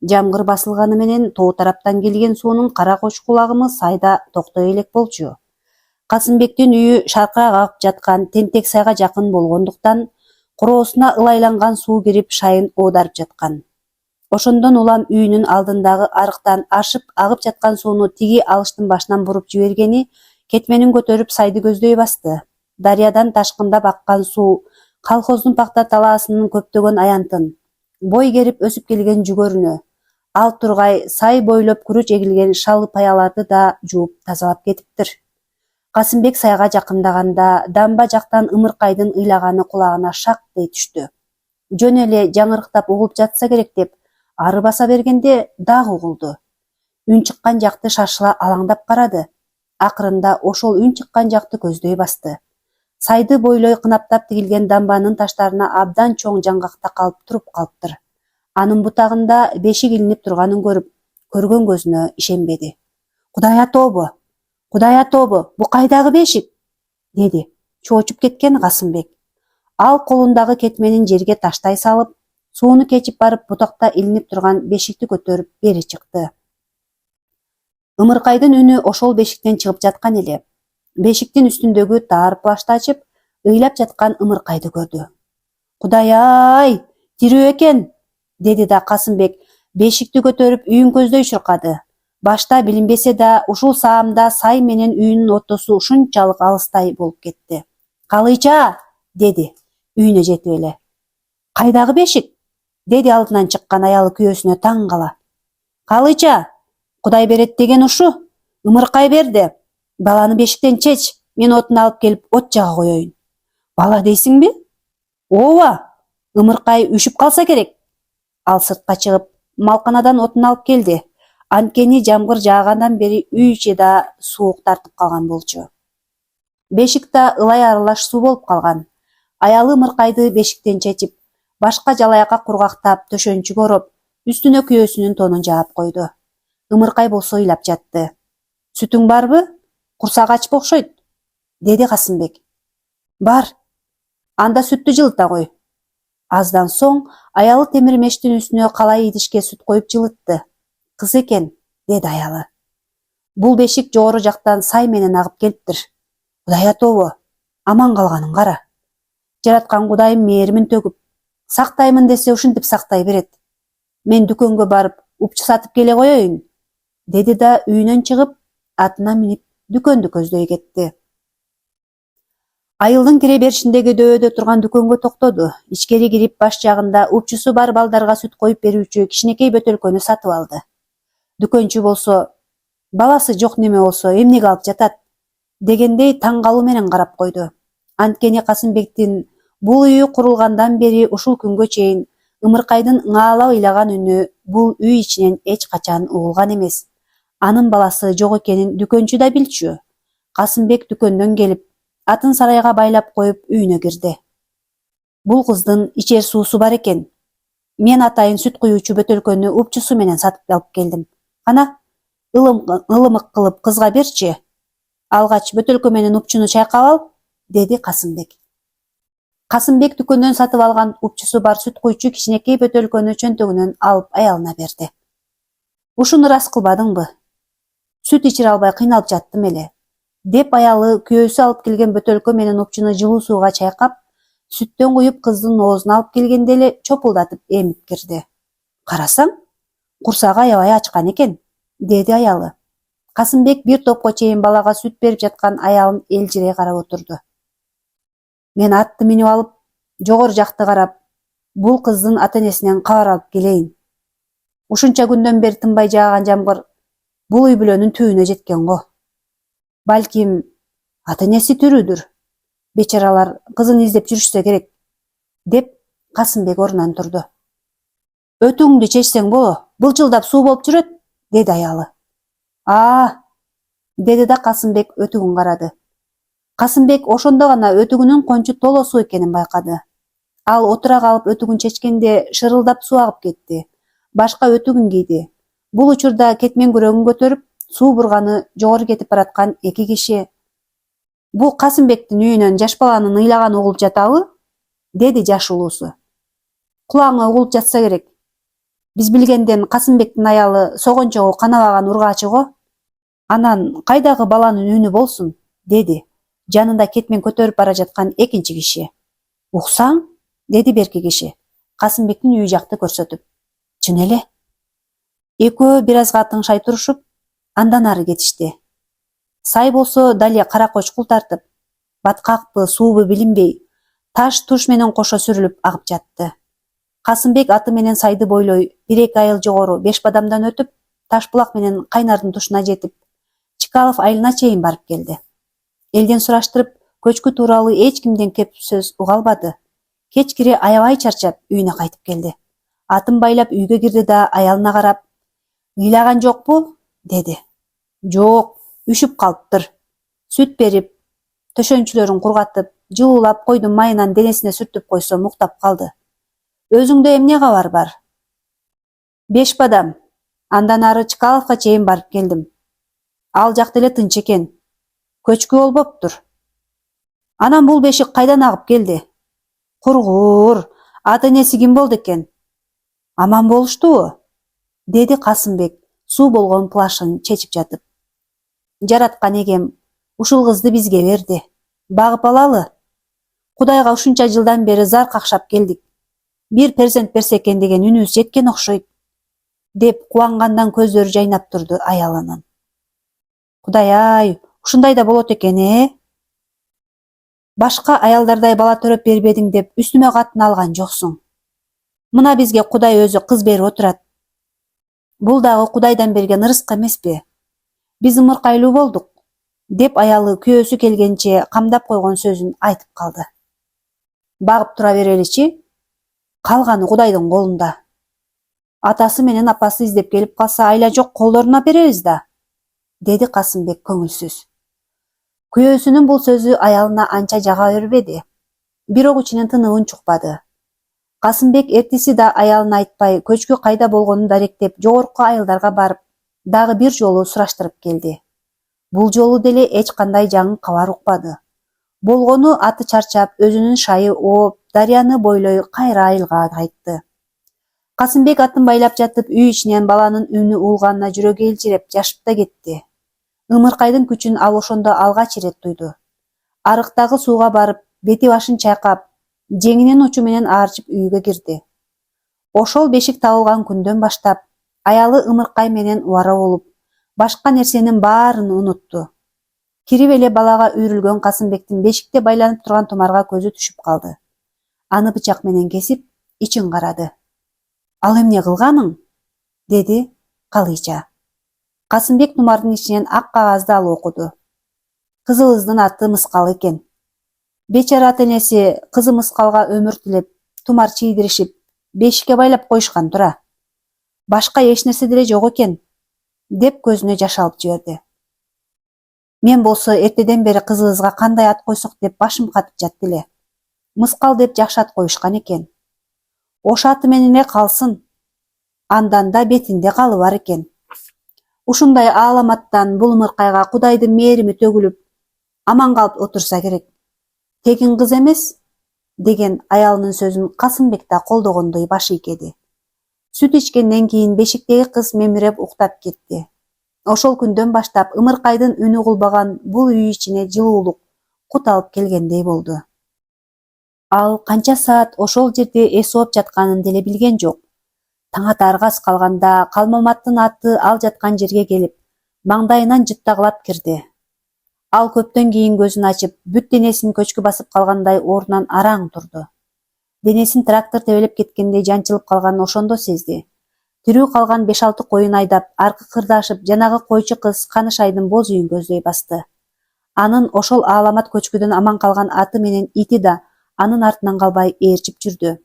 Жамгыр басылганы менен тоо тараптан келген суунун кара коч кулагымы сайда токтой элек болчу. Касымбектин үйү шаркырак агып жаткан тентек сайга жакын болгондуктан короосуна ылайланган суу кирип шайын оодарып жаткан. Ошондон улам үйүнүн алдындагы арыктан ашып агып жаткан сууну тиги алыштын башынан буруп жибергени кетменин көтөрүп сайды көздөй басты. Дарыядан ташкындап аккан суу колхоздун пакта талаасынын көптөгөн аянтын, бой керип өсүп келген жүгөрүнө, ал тургай сай бойлоп күрөч эгилген шалы паяларды да жууп тазалап кетиптир. Касымбек сайга жакындаганда дамба жактан ымыркайдын ыйлаганы кулагына шактей түштү. Жөн эле жаңырыктап угулуп жатса керек деп ары баса бергенде дагы угулду. Үн чыккан жакты шашыла алаңдап карады. Акырында ошол үн чыккан жакты көздөй басты. Сайды бойлой кынаптап тигилген дамбанын таштарына абдан чоң жаңгакта калып туруп калыптыр. Анын бутагында бешик илинип турганын көрүп, көргөн көзүнө ишенбеди. Кудай атобу, бу кайдагы бешик? Деди, чоочуп кеткен Касымбек. Ал колундагы кетменин жерге таштай салып, сууну кечип барып бутакта илинип турган бешикти көтөрүп бери чыкты. Ымыркайдын үнү ошол бешиктен чыгып жаткан эле. Бешиктин үстүндөгү таар плашты ачып, ыйлап жаткан Ымыркайды көрдү. Кудай-ай, тирүү экен, деди да Касымбек бешикти көтөрүп үйүн көздөй чуркады. Башта билинбесе да, ушул саамда сай менен үйүнүн ортосу ушунчалык алыстай болуп кетти. Калыйча, деди, үйүнө жетип эле. Кайдагы бешик? Деди алдынан чыккан аялы күйөөсүнө таң кала. Калыйча, Кудай берет деген ушу, Ымыркай берди. Баланы бешиктен чеч, мен отун алып келип от жага коеюн. Бала дейсиңби? Ооба, Ымыркай үшүп калса керек. Ал сыртка чыгып, малканадан отун алып келди. Анткени жамгыр жаагандан бери үй ичи да суук тартып калган болчу. Бешик да ылай аралаш суу болуп калган. Аялы Ымыркайды бешиктен чечип, башка жалаякка кургактап, төшөнчүгө ороп, үстүнө күйөөсүнүн тонун жаап койду. Ымыркай болсо ыйлап жатты. Сүтүң барбы? Курсак ачып окшойт, деди Касымбек. Бар. Анда сүттү жылыта кой. Аздан соң аялы темир мештин үстүнө калай идишке сүт коюп жылытты. Кыз экен, деди аялы. Бул бешик жогору жактан сай менен агып келиптир. Кудай атобо, аман калганын кара. Жараткан Кудайым мээримин төгүп, сактаймын десе ушинтип сактай берет. Мен дүкөнгө барып, упчу сатып келе коеюн, деди да үйүнөн чыгып, атына минип дүкөндү көздөй кетти. Айылдын кире беришиндеги дөбөдө турган дүкөнгө токтоду. Ичкери кирип, баш жагында упчусу бар балдарга сүт коюп берүүчү кичинекей бөтөлкөнү сатып алды. Дүкөнчү болсо, баласы жок неме болсо эмнеге алып жатат, дегендей таң калуу менен карап койду. Анткени Касымбектин бул үйү курулгандан бери ушул күнгө чейин Ымыркайдын ыңаалап ыйлаган үнү бул үй ичинен эч качан угулган эмес. Анын баласы жок экенин дүкөнчү да билчү. Касымбек дүкөндөн келип, атын сарайга байлап коюп үйүнө кирди. Бул кыздын ичер суусу бар экен. Мен атайын сүт куюучу бөтөлкөнү упчусу менен сатып алып келдим. Кана, ылымык кылып кызга берчи. Алгач бөтөлкө менен упчуну чайкап ал, деди Касымбек. Касымбек дүкөндөн сатып алган упчусу бар сүт куючу кичинекей бөтөлкөнү чөнтөгүнөн алып аялына берди. Ушуну рас кылбадыңбы? Сүт ичире албай кыйналып жаттым эле, деп аялы күйөөсү алып келген бөтөлкө менен упчуну жылуу сууга чайкап, сүттөн куюп кыздын оозуна алып келгенде эле чопулдатып эмип кирди. Карасаң, курсагы аябай ачкан экен, деди аялы. Касымбек бир топко чейин балага сүт берип жаткан аялын элжирей карап отурду. Мен атты минип алып, жогору жакты карап, бул кыздын ата-энесинен кабар алып келейин. Ушунча күндөн бери тынбай жааган жамгыр бул үй бүлөнүн түбүнө жеткен го. Балким ата-энеси тирүүдүр. Бечаралар кызын издеп жүрүшсө керек, деп Касымбек ордунан турду. Өтүңдү чечсең боло, былчылдап суу болуп жүрөт, деди аялы. Деди да Касымбек өтүгүн карады. Касымбек ошондо гана өтүгүнүн кончу толо суу экенин байкады. Ал отура калып өтүгүн чечкенде шырылдап суу агып кетти. Башка өтүгүн кийди. Бул учурда кетмен күрөгүн көтөрүп, суу бурганы жогору кетип бараткан эки киши. Бул Касымбектин үйүнөн жаш баланын ыйлаганы угулуп жатабы? Деди жаш улуусу. Кулаңа угулуп жатса керек. Биз билгенден Касымбектин аялы согончогу канабаган ургаачы го. Анан кайдагы баланын үнү болсун, деди жанында кетмен көтөрүп бара жаткан экинчи киши. Уксаң, деди берки киши, Касымбектин үйү жакты көрсөтүп. Чын эле. Экөө бир азга тыңшай турушуп, андан ары кетишти. Сай болсо дали кара кочкул тартып, баткакпы, суубу билинбей, таш-туш менен кошо сүрүлүп агып жатты. Касымбек аты менен сайды бойлой, 1-2 айыл жогору Бешбадамдан өтүп, Ташбулак менен Кайнардын тушуна жетип, Чкалов айылына чейин барып келди. Элден сураштырып, көчкү тууралуу эч кимден кеп сөз уга албады. Кечкире аябай чарчап үйүнө кайтып келди. Атын байлап үйгө кирди да аялына карап, "Ыйлаган жокпу?" деди. "Жок, үшүп калыптыр. Сүт берип, төшөнчүлөрүн кургатып, жылуулап койдун майынан денесине сүртүп койсом уктап калды. Өзүңдө эмне кабар бар?" "Бешбадам. Андан ары Чкаловко чейин барып келдим. Ал жакта эле тынч экен. Көчкү болбоптур." "Анан бул бешик кайдан агып келди?" "Кургур, ата-энеси ким болду экен?" "Аман болуштубу?" деди Касымбек суу болгон плашын чечип жатып. "Жараткан эгем ушул кызды бизге берди. Багып алалы. Кудайга ушунча жылдан бери зар какшап келдик. Бир перзент берсе экен деген үнүбүз жеткен окшойт", деп кубангандан көздөрү жайнап турду аялынын. "Кудай-ай, ушундай да болот экен, Башка аялдардай бала төрөп бербедиң деп үстүмө катын алган жоксуң. Мына бизге Кудай өзү кыз берип отурат. Бул дагы Кудайдан берген ырыска эмеспи? Биз ымыркайлуу болдук", деп аялы күйөөсү келгенче камдап койгон сөзүн айтып калды. "Багып тура береличи. Калганы Кудайдын колунда. Атасы менен апасы издеп келип калса айла жок колдоруна беребиз да, деди Касымбек көңүлсүз. Күйөөсүнүн бул сөзү аялына анча жага бербеди. Бирок ичинен тыныбын чукпады. Касымбек эртеси да аялына айтпай, көчкү кайда болгонун даректеп, жогорку айылдарга барып, дагы бир жолу сураштырып келди. Бул жолу деле эч кандай жаңы кабар укпады. Болгону аты чарчап, өзүнүн шайы ооп, дарыяны бойлой кайра айылга кайтты. Касымбек атын байлап жатып, үй ичинен баланын үнү угулганына жүрөгү элжиреп, жашып да кетти. Ымыркайдын күчүн ал ошондо алгач ирет туйду. Арыктагы сууга барып, бети башын чайкап, жеңинин учу менен аарчып үйгө кирди. Ошол бешик табылган күндөн баштап, аялы Ымыркай менен убара болуп, башка нерсенин баарын унутту. Кирип эле балага үйрүлгөн Касымбектин бешикте байланып турган тумарга көзү түшүп калды. Аны бычак менен кесип, ичин карады. Ал эмне кылганың? Деди калыйча. Касымбек тумардын ичинен ак кагазды алып окуду. Кызыбыздын аты Мыскал экен. Бечара ата-энеси кызы Мыскалга өмүр тилеп, тумар чийдиришип, бешикке байлап коюшкан тура. Башка эч нерсе деле жок экен, деп көзүнө жаш алып жиберди. Мен болсо эртеден бери кызыбызга кандай ат койсок деп башым катып жатты эле. Мыскал деп жакшы ат коюшкан экен. Ошо аты менен эле калсын. Андан да бетинде калы бар экен. Ушундай ааламаттан бул Ымыркайга Кудайдын мээрими төгүлүп, аман калып отурса керек. Тегин кыз эмес, деген аялынын сөзүн Касымбек да колдогондой баш ийкеди. Сүт ичкенден кийин бешиктеги кыз мемиреп уктап кетти. Ошол күндөн баштап Ымыркайдын үнү угулбаган бул үй ичине жылуулук кут алып келгендей болду. Ал канча саат ошол жерде эс ооп жатканын деле билген жок. Таң атаарга аз калганда Калмаматтын аты ал жаткан жерге келип, маңдайынан жыттагылап кирди. Ал көптөн кийин көзүн ачып, бүт денесин көчкү басып калгандай ордунан араң турду. Денесин трактор тебелеп кеткендей жанчылып калганын ошондо сезди. Тирүү калган 5-6 коюн айдап, аркы кырдаашып, жанагы койчу кыз Канышайдын боз үйүн көздөй басты. Анын ошол ааламат көчкүдөн аман калган аты менен ити да анын артынан калбай ээрчип жүрдү.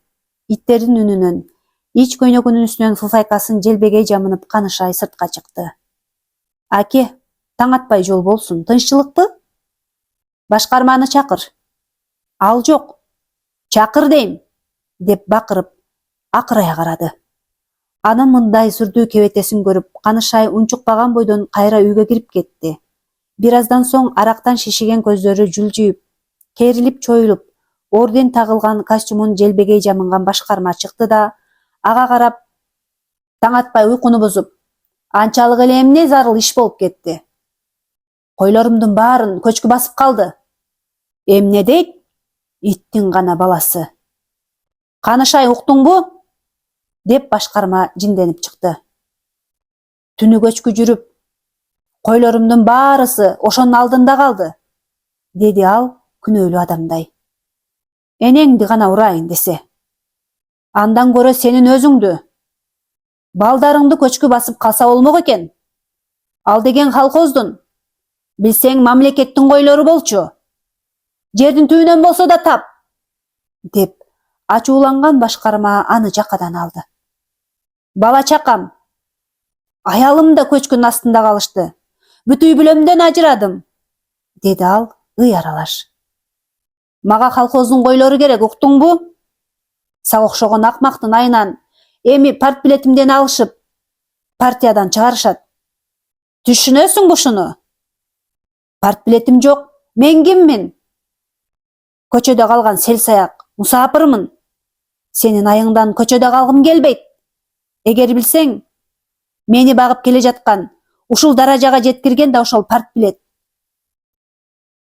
Иттердин үнүнөн, ич көйнөгүнүн үстүнөн фуфайкасын желбегей жамынып Канышай сыртка чыкты. Аке, таң атпай жол болсун, тынччылыкпы? Башкарманы чакыр. Ал жок. Чакыр дейм, деп бакырып, акырая карады. Анын мындай сүрдүү кебетесин көрүп, Канышай унчукпаган бойдон кайра үйгө кирип кетти. Бир аздан соң арактан шишиген көздөрү жүлжүйүп, керилип чоюлуп, орден тагылган костюмун желбегей жамынган башкарма чыкты да, ага карап, таң атпай уйкуну бузуп, анчалык эле эмне зарыл иш болуп кетти? Койлорумдун баарын көчкү басып калды. Эмне дейт? Иттин гана баласы. Канышай, уктуңбу? Деп башкарма жинденип чыкты. Түнү көчкү жүрүп, койлорумдун баарысы ошонун алдында калды, деди ал күнөөлүү адамдай. Энеңди гана урайын десе. Андан көрө сенин өзүңдү, балдарыңды көчкү басып калса болмок экен. Ал деген колхоздун, билсең мамлекеттин койлору болчу. Жердин түбүнөн болсо да тап, деп ачууланган башкарма аны жакадан алды. Бала чакам, аялым да көчкүнүн астында калышты. Бүт үй бүлөмдөн ажырадым, деди ал ый аралаш. Мага колхоздун койлору керек, уктуңбу? Сага окшогон акмактын айынан эми партбилетимден алышып, партиядан чыгарышат. Түшүнөсүңбү ушуну? Партбилетим жок, мен киммин? Көчөдө калган сел-саяк, мусаапырмын. Сенин айыңдан көчөдө калгым келбейт. Эгер билсең, мени багып келе жаткан, ушул даражага жеткирген да ошол партбилет.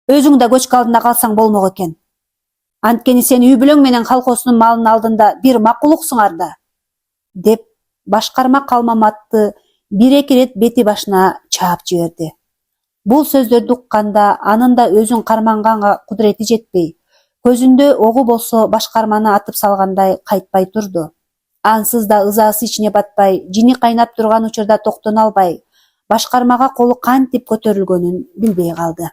Өзүң да көчкү алдында калсаң болмок экен. Анткени сен үй бүлөң менен колхоздун малынын алдында бир макулуксуңар да, деп башкарма Калмаматты 1-2 рет бети башына чаап жиберди. Бул сөздөрдү укканда анын да өзүн карманганга кудурети жетпей, көзүндө огу болсо башкарманы атып салгандай кайтпай турду. Ансыз да ызасы ичине батпай, жини кайнап турган учурда токтоно албай, башкармага колу кантип көтөрүлгөнүн билбей калды.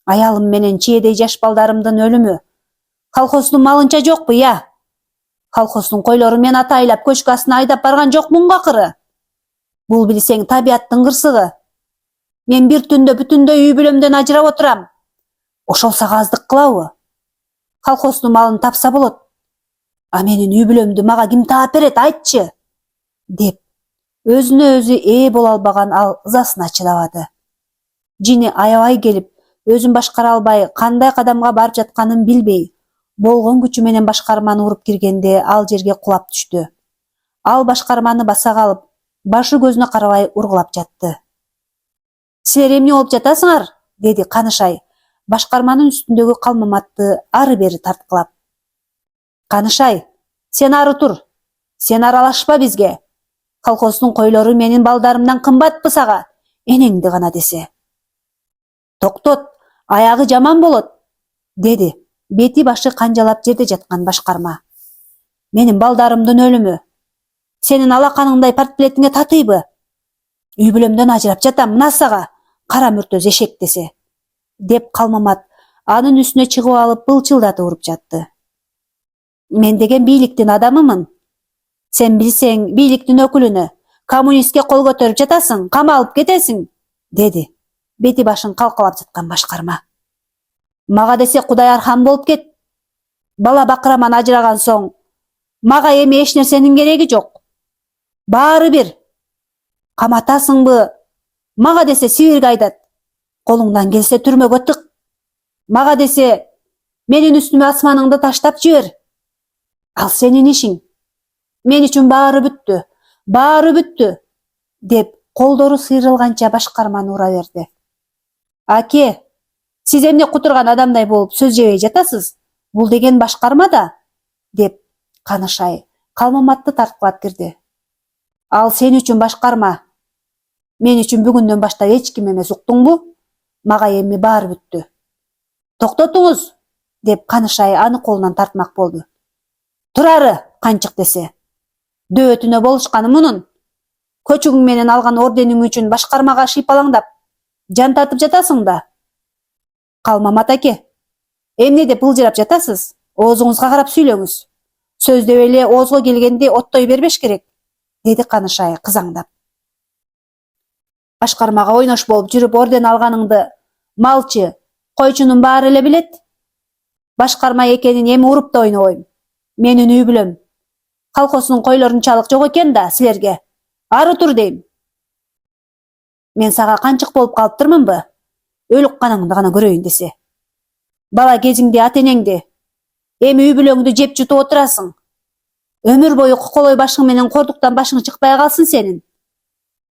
Аялым менен чиедей жаш балдарымдын өлүмү колхоздун малынча жокпу, я? Колхоздун койлору мен атайлап көчкү астына айдап барган жокмун акыры. Бул билсең табияттын кырсыгы. Мен бир түндө бүтүндөй үй бүлөмдөн ажырап отурам. Ошол сага аздык кылабы? Колхоздун малын тапса болот. А менин үй бүлөмдү мага ким таап берет, айтчы, деп өзүнө өзү ээ боло албаган ал ызасына чыдабады. Жини аябай келип, өзүн башкара албай, кандай кадамга барып жатканын билбей, болгон күчү менен башкарманы уруп киргенде ал жерге кулап түштү. Ал башкарманы баса калып, башы көзүнө карабай ургулап жатты. Силер эмне болуп жатасыңар? Деди Канышай, башкарманын үстүндөгү Калмаматты ары бери тарткылап. Канышай, сен ары тур. Сен аралашпа бизге. Колхоздун койлору менин балдарымдан кымбатпы сага? Энеңди гана десе. Токтот, аягы жаман болот, деди бети башы канжалап жерде жаткан башкарма. Менин балдарымдын өлүмү сенин алаканыңдай партбилетиңе татыйбы? Үй бүлөмдөн ажырап жатам, мына сага, кара мүртөз эшек десе, деп Калмамат анын үстүнө чыгып алып былчылдатып уруп жатты. Мен деген бийликтин адамымын. Сен билсең, бийликтин өкүлүнө коммунистке кол көтөрүп жатасың, камалып кетесиң, деди бети башын калкалап жаткан башкарма. Мага десе Кудай архам болуп кет. Бала бакыраман ажыраган соң, мага эми эч нерсенин кереги жок. Баары бир. Каматасыңбы? Мага десе Сибирге айдат. Колуңдан келсе түрмөгө тык. Мага десе менин үстүмө асманыңды таштап жибер. Ал сенин ишиң. Мен үчүн баары бүттү, деп колдору сыйрылганча башкарманы ура берди. Аке, сиз эмне кутурган адамдай болуп сөз жебей жатасыз? Бул деген башкарма да, деп Канышай Калмаматты тарткылап кирди. Ал сен үчүн башкарма. Мен үчүн бүгүндөн баштап эч ким эмес, уктуңбу? Мага эми баары бүттү. Токтотуңуз, деп Канышай аны колунан тартмак болду. Турары, канчык десе. Дөбөтүнө болушканы мунун. Көчүгүң менен алган ордениң үчүн башкармага шыйпалаңдап, жан тартып жатасың да. Калмамат аке, эмне деп былжырап жатасыз? Оозуңузга карап сүйлөңүз. Сөз деп эле оозго келгенде оттой бербеш керек, деди Канышай кызаңдап. Башкармага ойнош болуп жүрүп орден алганыңды малчы, койчунун баары эле билет. Башкарма экенин эми уруп да ойнобойм. Менин үй бүлөм. Колхоздун койлорунчалык жок экен да силерге. Ары тур дейм. Мен сага канчык болуп калыптырмынбы? Өлүк канаңды гана көрөйүн десе. Бала кезиңде ата-энеңди, эми үй бүлөңдү жеп жутуп отурасың. Өмүр бою коколой башың менен кордуктан башың чыкпай калсын сенин.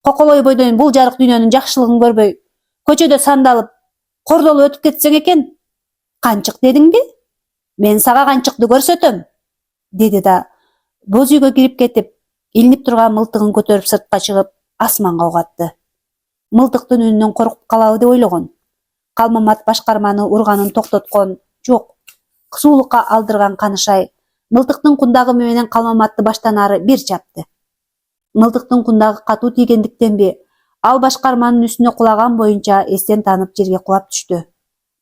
Коколой бойдон бул жарык дүйнөнүн жакшылыгын көрбөй, көчөдө сандалып, кордолуп өтүп кетсең экен. Канчык дедиңби? Мен сага канчыкты көрсөтөм, деди да боз үйгө кирип кетип, илинип турган мылтыгын көтөрүп сыртка чыгып, асманга угатты. Мылтыктын үнүнөн коркуп калабы деп ойлогон. Калмамат башкарманы урганын токтоткон жок. Кысуулукка алдырган Канышай мылтыктын кундагы менен Калмаматты баштан ары бир чапты. Мылтыктын кундагы катуу тийгендиктенби, ал башкарманын үстүнө кулаган боюнча эстен танып жерге кулап түштү.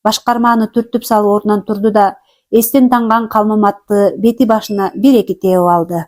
Башкарманы түртүп салып ордунан турду да, эстен танган Калмаматты бети башына бир-эки тээп алды.